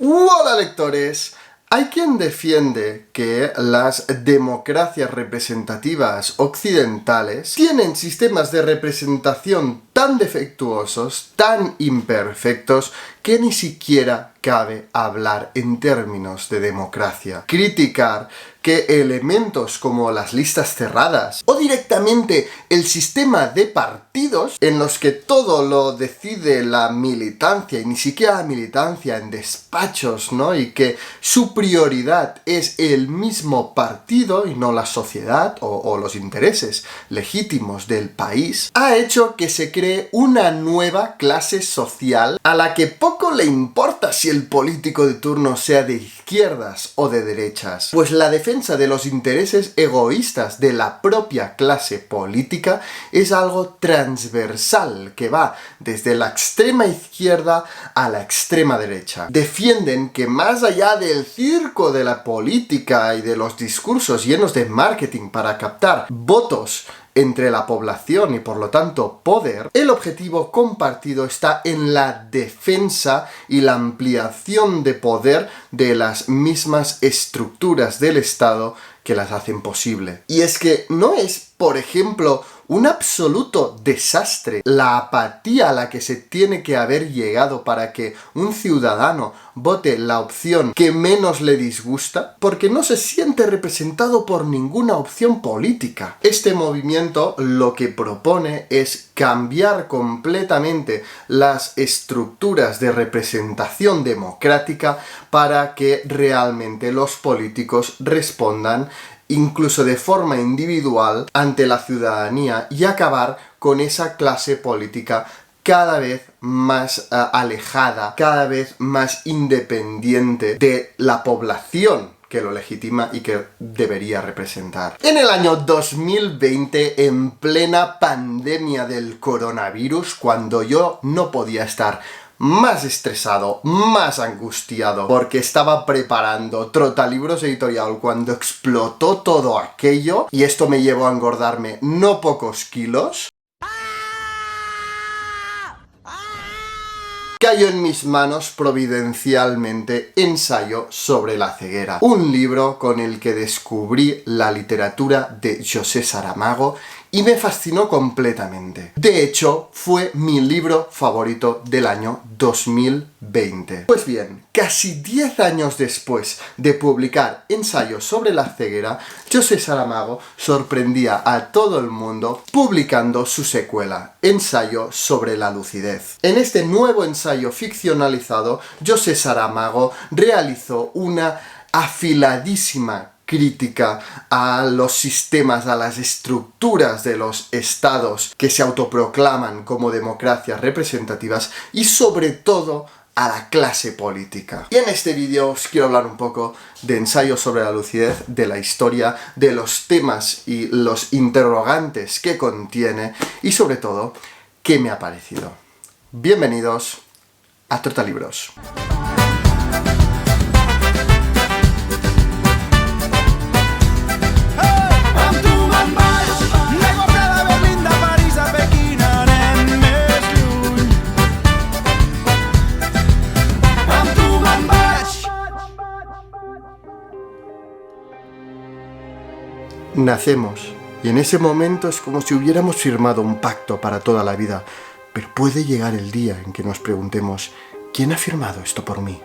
Hola lectores, hay quien defiende que las democracias representativas occidentales tienen sistemas de representación tan defectuosos, tan imperfectos, que ni siquiera cabe hablar en términos de democracia. Criticar que elementos como las listas cerradas o directamente el sistema de partidos en los que todo lo decide la militancia y ni siquiera la militancia en despachos, ¿no? Y que su prioridad es el mismo partido y no la sociedad o los intereses legítimos del país, ha hecho que se cree una nueva clase social a la que poco le importa si el político de turno sea de izquierdas o de derechas, pues la defensa de los intereses egoístas de la propia clase política es algo transversal que va desde la extrema izquierda a la extrema derecha. Defienden que más allá del circo de la política y de los discursos llenos de marketing para captar votos entre la población y por lo tanto poder, el objetivo compartido está en la defensa y la ampliación de poder de las mismas estructuras del Estado que las hacen posible. Y es que no es, por ejemplo, un absoluto desastre la apatía a la que se tiene que haber llegado para que un ciudadano vote la opción que menos le disgusta, porque no se siente representado por ninguna opción política. Este movimiento lo que propone es cambiar completamente las estructuras de representación democrática para que realmente los políticos respondan incluso de forma individual ante la ciudadanía y acabar con esa clase política cada vez más alejada, cada vez más independiente de la población que lo legitima y que debería representar. En el año 2020, en plena pandemia del coronavirus, cuando yo no podía estar más estresado, más angustiado, porque estaba preparando Trotalibros Editorial cuando explotó todo aquello, y esto me llevó a engordarme no pocos kilos, cayó en mis manos providencialmente Ensayo sobre la ceguera, un libro con el que descubrí la literatura de José Saramago y me fascinó completamente. De hecho, fue mi libro favorito del año 2020. Pues bien, casi 10 años después de publicar Ensayo sobre la ceguera, José Saramago sorprendía a todo el mundo publicando su secuela, Ensayo sobre la lucidez. En este nuevo ensayo ficcionalizado, José Saramago realizó una afiladísima crítica a los sistemas, a las estructuras de los estados que se autoproclaman como democracias representativas y sobre todo a la clase política. Y en este vídeo os quiero hablar un poco de Ensayo sobre la lucidez, de la historia, de los temas y los interrogantes que contiene y sobre todo, qué me ha parecido. Bienvenidos a Trotalibros. Nacemos, y en ese momento es como si hubiéramos firmado un pacto para toda la vida, pero puede llegar el día en que nos preguntemos, ¿quién ha firmado esto por mí?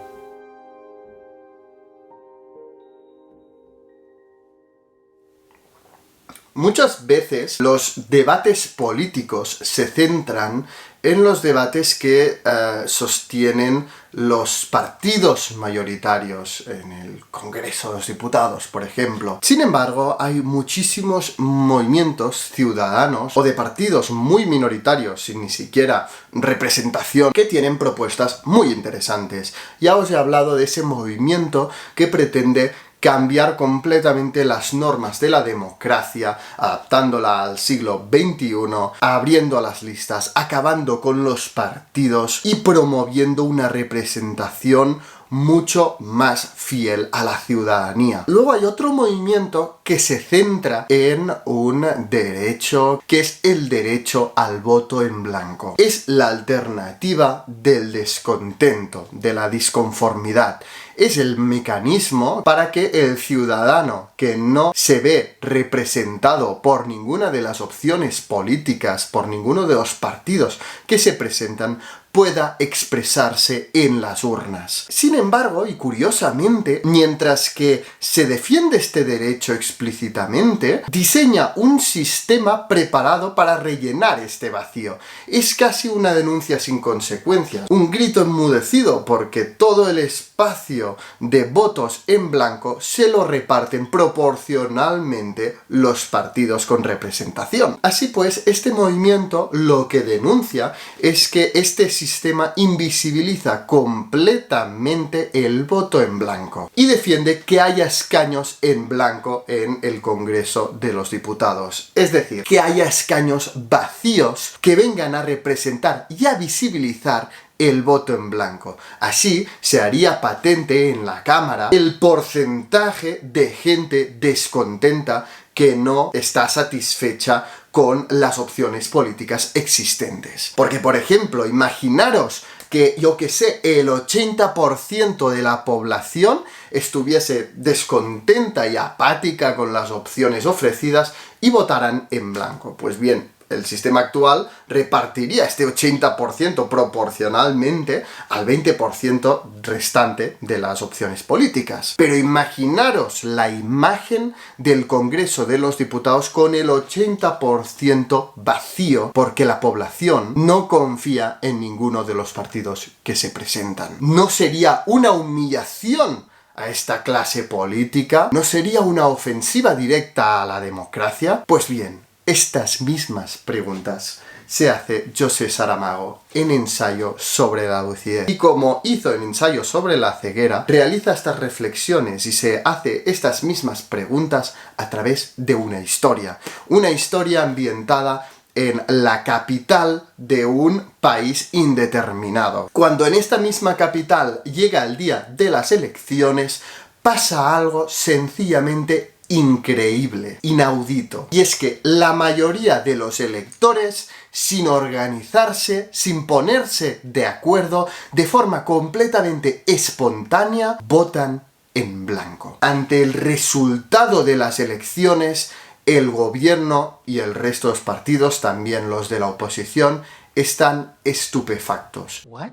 Muchas veces los debates políticos se centran en los debates que sostienen los partidos mayoritarios en el Congreso de los Diputados, por ejemplo. Sin embargo, hay muchísimos movimientos ciudadanos o de partidos muy minoritarios, sin ni siquiera representación, que tienen propuestas muy interesantes. Ya os he hablado de ese movimiento que pretende cambiar completamente las normas de la democracia, adaptándola al siglo XXI, abriendo las listas, acabando con los partidos y promoviendo una representación mucho más fiel a la ciudadanía. Luego hay otro movimiento que se centra en un derecho que es el derecho al voto en blanco. Es la alternativa del descontento, de la disconformidad. Es el mecanismo para que el ciudadano que no se ve representado por ninguna de las opciones políticas, por ninguno de los partidos que se presentan, pueda expresarse en las urnas. Sin embargo, y curiosamente, mientras que se defiende este derecho explícitamente, diseña un sistema preparado para rellenar este vacío. Es casi una denuncia sin consecuencias, un grito enmudecido, porque todo el espacio de votos en blanco se lo reparten proporcionalmente los partidos con representación. Así pues, este movimiento lo que denuncia es que este sistema invisibiliza completamente el voto en blanco y defiende que haya escaños en blanco en el Congreso de los Diputados. Es decir, que haya escaños vacíos que vengan a representar y a visibilizar el voto en blanco. Así se haría patente en la Cámara el porcentaje de gente descontenta que no está satisfecha con las opciones políticas existentes. Porque, por ejemplo, imaginaros que, yo que sé, el 80% de la población estuviese descontenta y apática con las opciones ofrecidas y votaran en blanco. Pues bien, el sistema actual repartiría este 80% proporcionalmente al 20% restante de las opciones políticas. Pero imaginaros la imagen del Congreso de los Diputados con el 80% vacío, porque la población no confía en ninguno de los partidos que se presentan. ¿No sería una humillación a esta clase política? ¿No sería una ofensiva directa a la democracia? Pues bien, estas mismas preguntas se hace José Saramago en Ensayo sobre la lucidez. Y como hizo en Ensayo sobre la ceguera, realiza estas reflexiones y se hace estas mismas preguntas a través de una historia. Una historia ambientada en la capital de un país indeterminado. Cuando en esta misma capital llega el día de las elecciones, pasa algo sencillamente increíble, inaudito. Y es que la mayoría de los electores, sin organizarse, sin ponerse de acuerdo, de forma completamente espontánea, votan en blanco. Ante el resultado de las elecciones, el gobierno y el resto de los partidos, también los de la oposición, están estupefactos. What?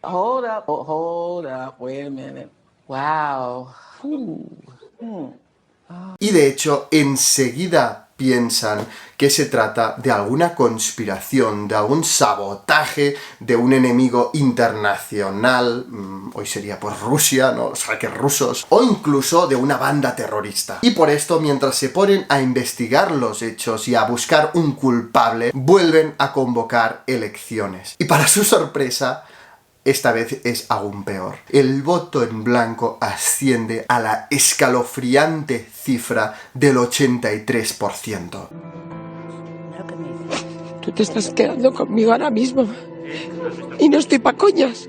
Hold up, wait a minute. Wow. Y de hecho, enseguida piensan que se trata de alguna conspiración, de algún sabotaje de un enemigo internacional, hoy sería por Rusia, ¿no? Los hackers rusos, o incluso de una banda terrorista. Y por esto, mientras se ponen a investigar los hechos y a buscar un culpable, vuelven a convocar elecciones. Y para su sorpresa, esta vez es aún peor. El voto en blanco asciende a la escalofriante cifra del 83%. Tú te estás quedando conmigo ahora mismo. Y no estoy pa' coñas.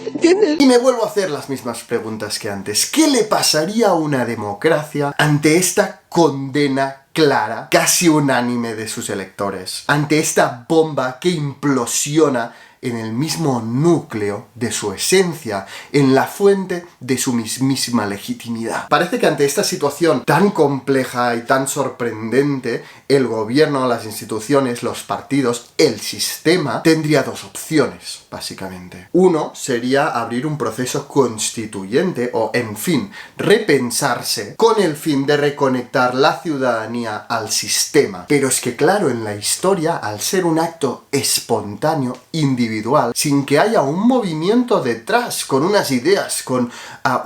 ¿Entiendes? Y me vuelvo a hacer las mismas preguntas que antes. ¿Qué le pasaría a una democracia ante esta condena clara, casi unánime de sus electores? Ante esta bomba que implosiona en el mismo núcleo de su esencia, en la fuente de su mismísima legitimidad. Parece que ante esta situación tan compleja y tan sorprendente, el gobierno, las instituciones, los partidos, el sistema, tendría dos opciones, básicamente. Uno sería abrir un proceso constituyente o, en fin, repensarse con el fin de reconectar la ciudadanía al sistema. Pero es que, claro, en la historia, al ser un acto espontáneo, individual, sin que haya un movimiento detrás, con unas ideas, con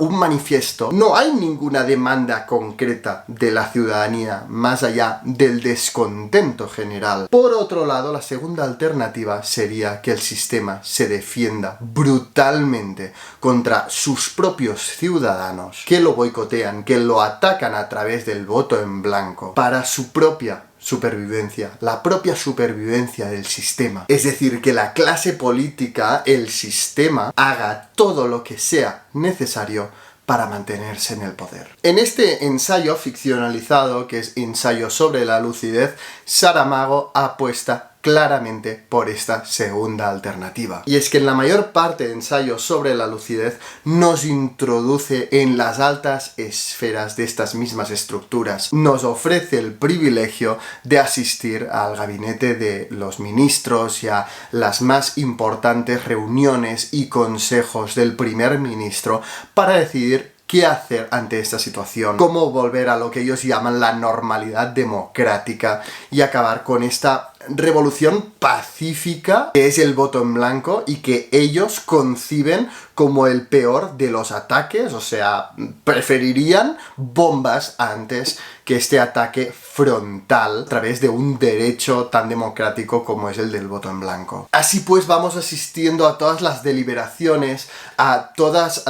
un manifiesto, no hay ninguna demanda concreta de la ciudadanía, más allá del descontento general. Por otro lado, la segunda alternativa sería que el sistema se defienda brutalmente contra sus propios ciudadanos, que lo boicotean, que lo atacan a través del voto en blanco, para su propia supervivencia, la propia supervivencia del sistema. Es decir, que la clase política, el sistema, haga todo lo que sea necesario para mantenerse en el poder. En este ensayo ficcionalizado, que es Ensayo sobre la lucidez, Saramago apuesta claramente por esta segunda alternativa. Y es que en la mayor parte de ensayos sobre la lucidez nos introduce en las altas esferas de estas mismas estructuras. Nos ofrece el privilegio de asistir al gabinete de los ministros y a las más importantes reuniones y consejos del primer ministro para decidir qué hacer ante esta situación, cómo volver a lo que ellos llaman la normalidad democrática y acabar con esta revolución pacífica que es el voto en blanco y que ellos conciben como el peor de los ataques, o sea, preferirían bombas antes que este ataque frontal a través de un derecho tan democrático como es el del voto en blanco. Así pues vamos asistiendo a todas las deliberaciones, a todos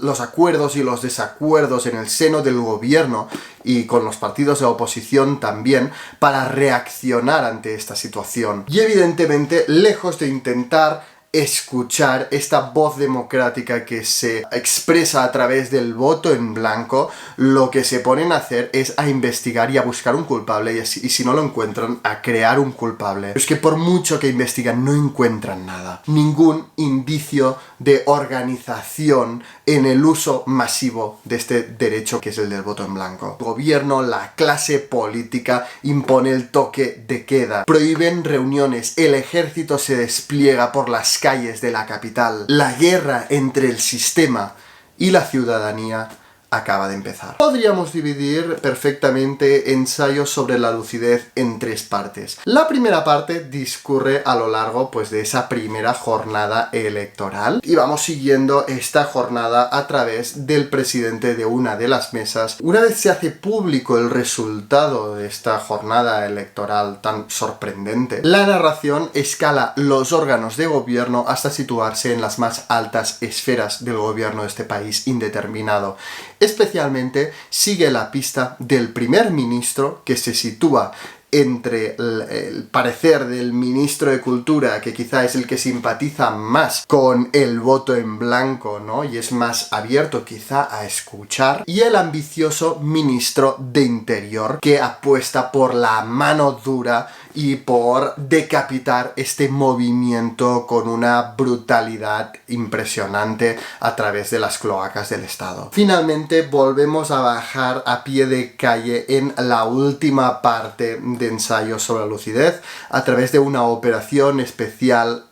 los acuerdos y los desacuerdos en el seno del gobierno y con los partidos de oposición también para reaccionar ante esta situación. Y evidentemente, lejos de intentar escuchar esta voz democrática que se expresa a través del voto en blanco, lo que se ponen a hacer es a investigar y a buscar un culpable y si no lo encuentran, a crear un culpable. Pero es que por mucho que investigan no encuentran nada. Ningún indicio de organización en el uso masivo de este derecho que es el del voto en blanco. El gobierno, la clase política impone el toque de queda, prohíben reuniones, el ejército se despliega por las calles de la capital. La guerra entre el sistema y la ciudadanía acaba de empezar. Podríamos dividir perfectamente ensayos sobre la lucidez en tres partes. La primera parte discurre a lo largo de esa primera jornada electoral y vamos siguiendo esta jornada a través del presidente de una de las mesas. Una vez se hace público el resultado de esta jornada electoral tan sorprendente, la narración escala los órganos de gobierno hasta situarse en las más altas esferas del gobierno de este país indeterminado. Especialmente sigue la pista del primer ministro, que se sitúa entre el parecer del ministro de Cultura, que quizá es el que simpatiza más con el voto en blanco, ¿no? Y es más abierto quizá a escuchar, y el ambicioso ministro de Interior, que apuesta por la mano dura y por decapitar este movimiento con una brutalidad impresionante a través de las cloacas del Estado. Finalmente volvemos a bajar a pie de calle en la última parte de ensayo sobre la lucidez a través de una operación especial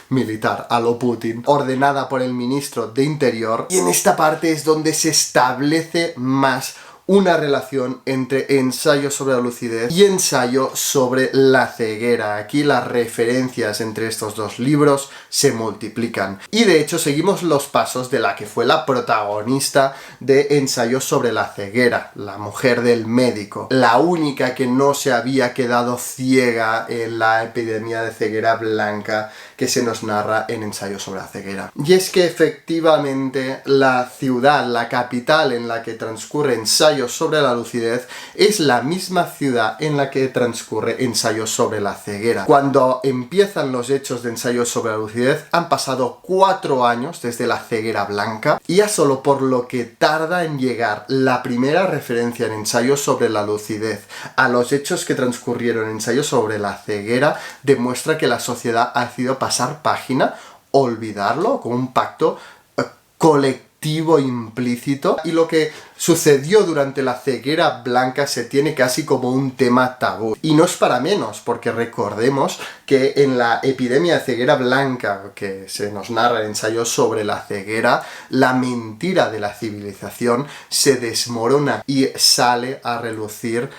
militar a lo Putin, ordenada por el ministro de Interior, y en esta parte es donde se establece más una relación entre ensayo sobre la lucidez y ensayo sobre la ceguera. Aquí las referencias entre estos dos libros se multiplican. Y de hecho seguimos los pasos de la que fue la protagonista de ensayo sobre la ceguera, la mujer del médico, la única que no se había quedado ciega en la epidemia de ceguera blanca que se nos narra en ensayo sobre la ceguera. Y es que efectivamente la ciudad, la capital en la que transcurre ensayo sobre la lucidez es la misma ciudad en la que transcurre ensayo sobre la ceguera. Cuando empiezan los hechos de ensayo sobre la lucidez han pasado 4 años desde la ceguera blanca, y ya solo por lo que tarda en llegar la primera referencia en ensayo sobre la lucidez a los hechos que transcurrieron en ensayo sobre la ceguera demuestra que la sociedad ha decidido pasar página, olvidarlo como un pacto colectivo implícito, y lo que sucedió durante la ceguera blanca se tiene casi como un tema tabú. Y no es para menos, porque recordemos que en la epidemia de ceguera blanca que se nos narra en ensayo sobre la ceguera, la mentira de la civilización se desmorona y sale a relucir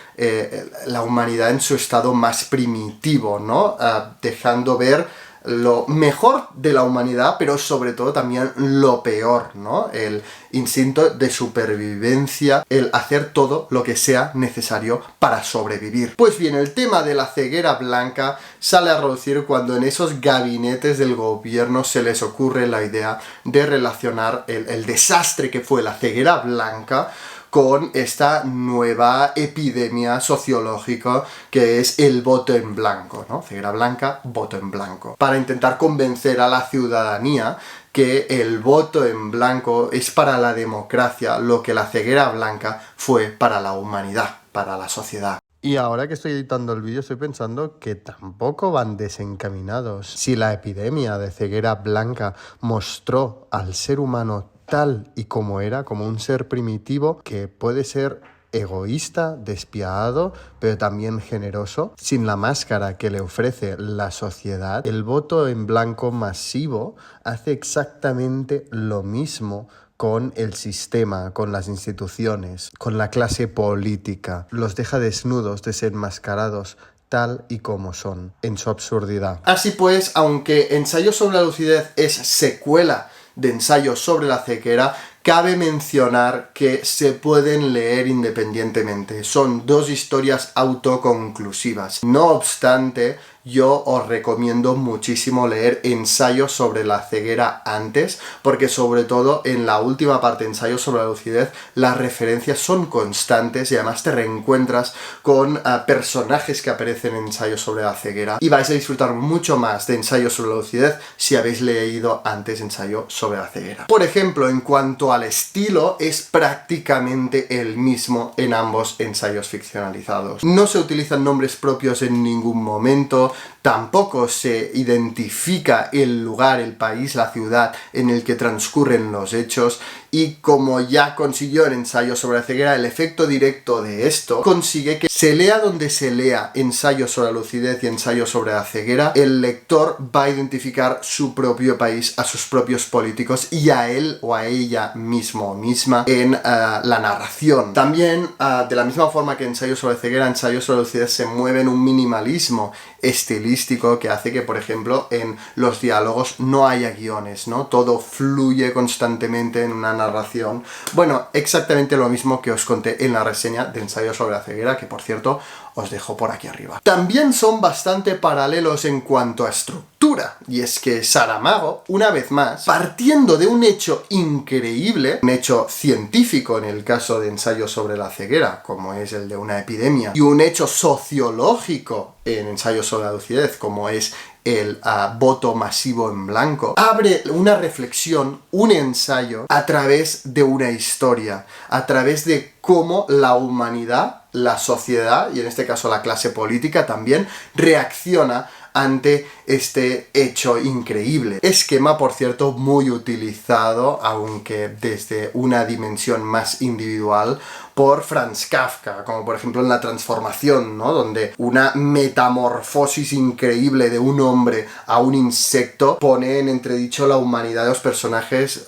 la humanidad en su estado más primitivo, ¿no? Dejando ver lo mejor de la humanidad, pero sobre todo también lo peor, ¿no? El instinto de supervivencia, el hacer todo lo que sea necesario para sobrevivir. Pues bien, el tema de la ceguera blanca sale a relucir cuando en esos gabinetes del gobierno se les ocurre la idea de relacionar el desastre que fue la ceguera blanca con esta nueva epidemia sociológica que es el voto en blanco, ¿no? Ceguera blanca, voto en blanco. Para intentar convencer a la ciudadanía que el voto en blanco es para la democracia lo que la ceguera blanca fue para la humanidad, para la sociedad. Y ahora que estoy editando el vídeo estoy pensando que tampoco van desencaminados. Si la epidemia de ceguera blanca mostró al ser humano tal y como era, como un ser primitivo que puede ser egoísta, despiadado, pero también generoso, sin la máscara que le ofrece la sociedad, el voto en blanco masivo hace exactamente lo mismo con el sistema, con las instituciones, con la clase política. Los deja desnudos, desenmascarados, tal y como son, en su absurdidad. Así pues, aunque Ensayo sobre la lucidez es secuela de Ensayo sobre la ceguera, cabe mencionar que se pueden leer independientemente. Son dos historias autoconclusivas. No obstante, yo os recomiendo muchísimo leer Ensayo sobre la ceguera antes, porque sobre todo en la última parte de Ensayo sobre la lucidez, las referencias son constantes y además te reencuentras con personajes que aparecen en Ensayo sobre la ceguera y vais a disfrutar mucho más de Ensayo sobre la lucidez si habéis leído antes Ensayo sobre la ceguera. Por ejemplo, en cuanto al estilo, es prácticamente el mismo en ambos ensayos ficcionalizados. No se utilizan nombres propios en ningún momento, tampoco se identifica el lugar, el país, la ciudad en el que transcurren los hechos, y como ya consiguió en Ensayo sobre la ceguera, el efecto directo de esto consigue que se lea donde se lea Ensayo sobre la lucidez y Ensayo sobre la ceguera, el lector va a identificar su propio país, a sus propios políticos y a él o a ella mismo o misma en la narración. También, de la misma forma que Ensayo sobre la ceguera, Ensayo sobre la lucidez se mueve en un minimalismo estilístico que hace que, por ejemplo, en los diálogos no haya guiones, ¿no? Todo fluye constantemente en una narración. Bueno, exactamente lo mismo que os conté en la reseña de Ensayo sobre la ceguera, que por cierto os dejo por aquí arriba. También son bastante paralelos en cuanto a estructura, y es que Saramago, una vez más, partiendo de un hecho increíble, un hecho científico en el caso de Ensayo sobre la ceguera, como es el de una epidemia, y un hecho sociológico en Ensayo sobre la lucidez, como es el voto masivo en blanco, abre una reflexión, un ensayo, a través de una historia, a través de cómo la humanidad, la sociedad, y en este caso la clase política también, reacciona ante este hecho increíble. Esquema, por cierto, muy utilizado, aunque desde una dimensión más individual, por Franz Kafka, como por ejemplo en La transformación, ¿no? Donde una metamorfosis increíble de un hombre a un insecto pone en entredicho la humanidad de los personajes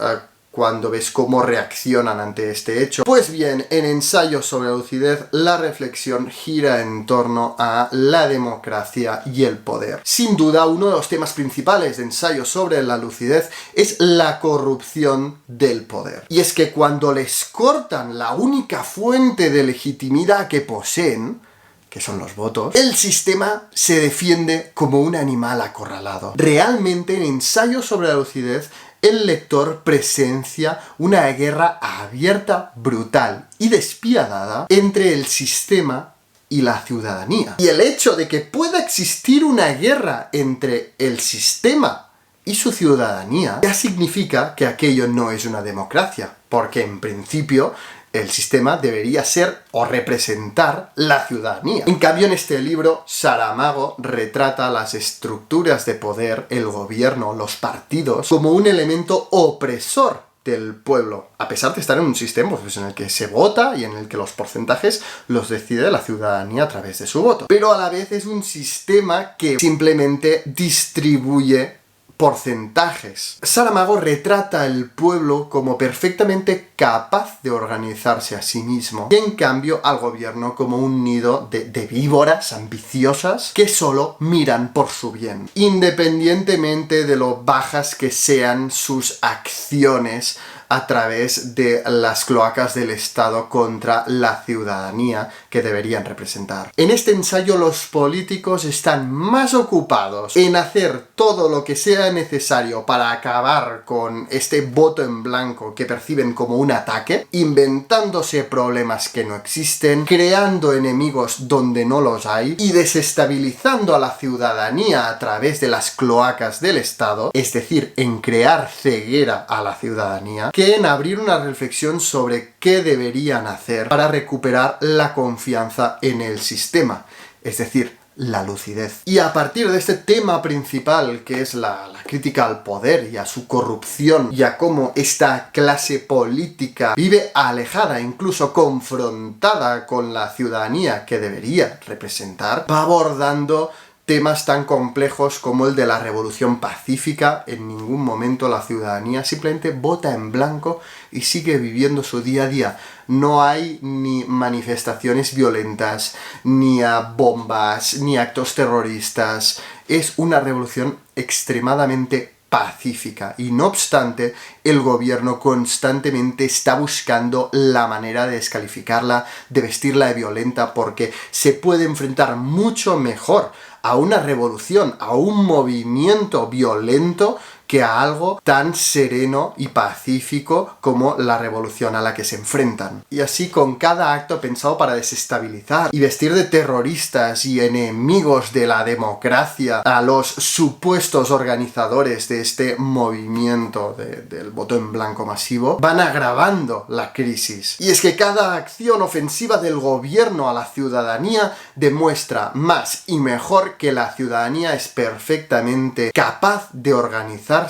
cuando ves cómo reaccionan ante este hecho. Pues bien, en Ensayo sobre la lucidez, la reflexión gira en torno a la democracia y el poder. Sin duda, uno de los temas principales de Ensayo sobre la lucidez es la corrupción del poder. Y es que cuando les cortan la única fuente de legitimidad que poseen, que son los votos, el sistema se defiende como un animal acorralado. Realmente, en Ensayo sobre la lucidez, el lector presencia una guerra abierta, brutal y despiadada entre el sistema y la ciudadanía. Y el hecho de que pueda existir una guerra entre el sistema y su ciudadanía ya significa que aquello no es una democracia, porque en principio el sistema debería ser o representar la ciudadanía. En cambio, en este libro, Saramago retrata las estructuras de poder, el gobierno, los partidos, como un elemento opresor del pueblo, a pesar de estar en un sistema pues, en el que se vota y en el que los porcentajes los decide la ciudadanía a través de su voto. Pero a la vez es un sistema que simplemente distribuye porcentajes. Saramago retrata al pueblo como perfectamente capaz de organizarse a sí mismo y en cambio al gobierno como un nido de víboras ambiciosas que solo miran por su bien, independientemente de lo bajas que sean sus acciones a través de las cloacas del Estado contra la ciudadanía que deberían representar. En este ensayo los políticos están más ocupados en hacer todo lo que sea necesario para acabar con este voto en blanco que perciben como un un ataque, inventándose problemas que no existen, creando enemigos donde no los hay y desestabilizando a la ciudadanía a través de las cloacas del Estado, es decir, en crear ceguera a la ciudadanía, que en abrir una reflexión sobre qué deberían hacer para recuperar la confianza en el sistema, es decir, la lucidez. Y a partir de este tema principal, que es la crítica al poder y a su corrupción y a cómo esta clase política vive alejada, incluso confrontada con la ciudadanía que debería representar, va abordando temas tan complejos como el de la revolución pacífica. En ningún momento la ciudadanía simplemente vota en blanco y sigue viviendo su día a día. No hay ni manifestaciones violentas, ni bombas, ni actos terroristas. Es una revolución extremadamente pacífica y no obstante el gobierno constantemente está buscando la manera de descalificarla, de vestirla de violenta, porque se puede enfrentar mucho mejor a una revolución, a un movimiento violento, que a algo tan sereno y pacífico como la revolución a la que se enfrentan. Y así con cada acto pensado para desestabilizar y vestir de terroristas y enemigos de la democracia a los supuestos organizadores de este movimiento del voto en blanco masivo, van agravando la crisis. Y es que cada acción ofensiva del gobierno a la ciudadanía demuestra más y mejor que la ciudadanía es perfectamente capaz de organizar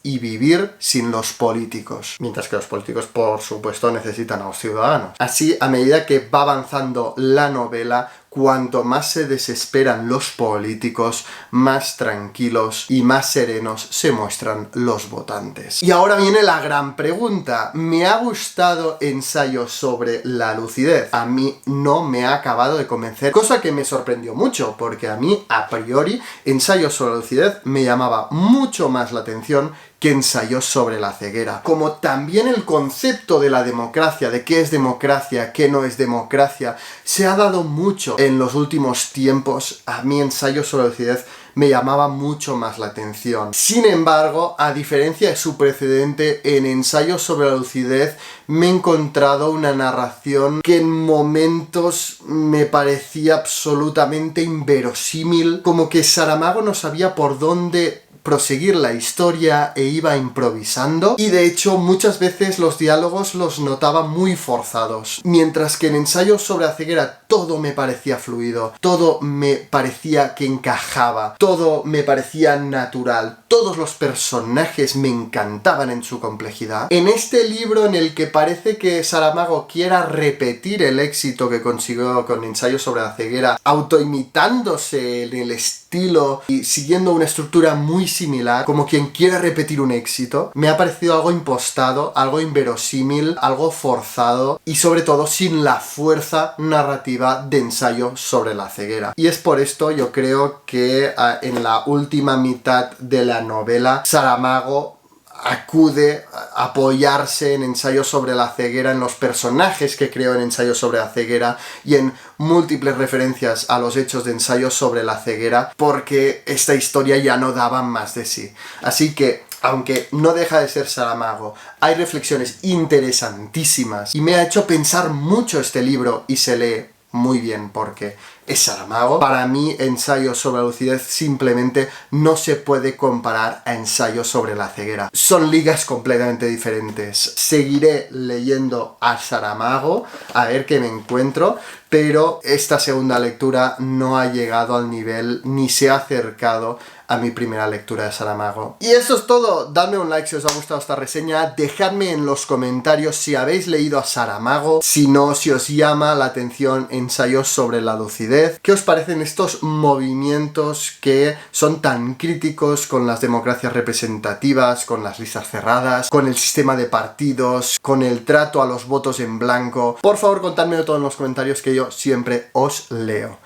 y vivir sin los políticos, mientras que los políticos, por supuesto, necesitan a los ciudadanos. Así, a medida que va avanzando la novela, cuanto más se desesperan los políticos, más tranquilos y más serenos se muestran los votantes. Y ahora viene la gran pregunta. ¿Me ha gustado Ensayo sobre la lucidez? A mí no me ha acabado de convencer, cosa que me sorprendió mucho, porque a mí, a priori, Ensayo sobre la lucidez me llamaba mucho más la atención que Ensayos sobre la ceguera. Como también el concepto de la democracia, de qué es democracia, qué no es democracia, se ha dado mucho en los últimos tiempos. A mí Ensayos sobre la lucidez me llamaba mucho más la atención. Sin embargo, a diferencia de su precedente, en Ensayos sobre la lucidez me he encontrado una narración que en momentos me parecía absolutamente inverosímil, como que Saramago no sabía por dónde proseguir la historia e iba improvisando, y de hecho muchas veces los diálogos los notaba muy forzados, mientras que en Ensayo sobre la ceguera todo me parecía fluido, todo me parecía que encajaba, todo me parecía natural, todos los personajes me encantaban en su complejidad. En este libro, en el que parece que Saramago quiera repetir el éxito que consiguió con Ensayo sobre la ceguera, autoimitándose en el estilo y siguiendo una estructura muy similar, como quien quiere repetir un éxito, me ha parecido algo impostado, algo inverosímil, algo forzado y sobre todo sin la fuerza narrativa de Ensayo sobre la ceguera. Y es por esto yo creo que en la última mitad de la novela Saramago acude a apoyarse en Ensayo sobre la ceguera, en los personajes que creó en Ensayo sobre la ceguera y en múltiples referencias a los hechos de Ensayo sobre la ceguera, porque esta historia ya no daba más de sí. Así que, aunque no deja de ser Saramago, hay reflexiones interesantísimas y me ha hecho pensar mucho este libro, y se lee muy bien porque es Saramago. Para mí, Ensayo sobre la lucidez simplemente no se puede comparar a Ensayo sobre la ceguera. Son ligas completamente diferentes. Seguiré leyendo a Saramago, a ver qué me encuentro, pero esta segunda lectura no ha llegado al nivel ni se ha acercado a mi primera lectura de Saramago. Y eso es todo. Dadme un like si os ha gustado esta reseña, dejadme en los comentarios si habéis leído a Saramago, si no, si os llama la atención Ensayos sobre la lucidez, qué os parecen estos movimientos que son tan críticos con las democracias representativas, con las listas cerradas, con el sistema de partidos, con el trato a los votos en blanco. Por favor, contádmelo todo en los comentarios, que yo siempre os leo.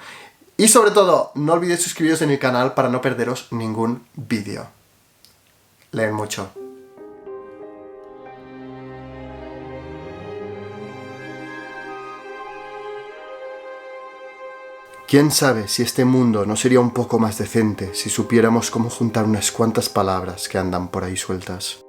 Y sobre todo, no olvidéis suscribiros en el canal para no perderos ningún vídeo. Leen mucho. ¿Quién sabe si este mundo no sería un poco más decente si supiéramos cómo juntar unas cuantas palabras que andan por ahí sueltas?